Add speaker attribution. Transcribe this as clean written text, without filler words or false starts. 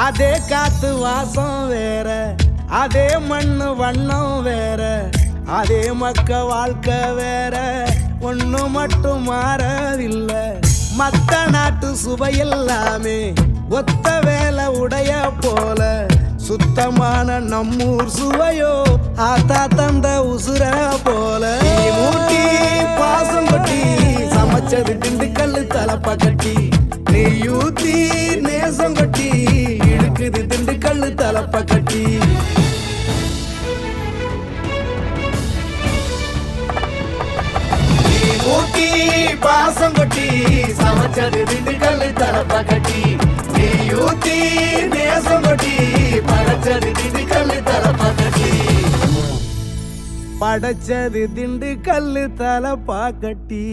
Speaker 1: அதே காத்து வாசம் வேற, அதே மண்ணு வண்ணம் வேற, அதே மக்க வாழ்க்கை வேற, ஒண்ணு மட்டும் மாறவில்லை. மத்த நாட்டு சுவையெல்லாமே ஒத்த வேலை உடைய போல, சுத்தமான நம்மூர் சுவையோ ஆத்தா தந்த உசுர போல. மூட்டி பாசம் கொட்டி சமைச்சது திண்டுக்கல்லு தலப்பா கட்டி, நீ ஊத்தி நேசம் கொட்டி இழுக்குது திண்டுக்கல்லு தலப்பா கட்டி. ஊட்டி பாசம் கொட்டி சமைச்சது திண்டுக்கல்லு தலப்பா கட்டி, நீ ஊத்தி நேசம் கொட்டி படைச்சது திண்டுக்கல்லு தலப்பா கட்டி, படைச்சது திண்டுக்கல்லு தலப்பா கட்டி.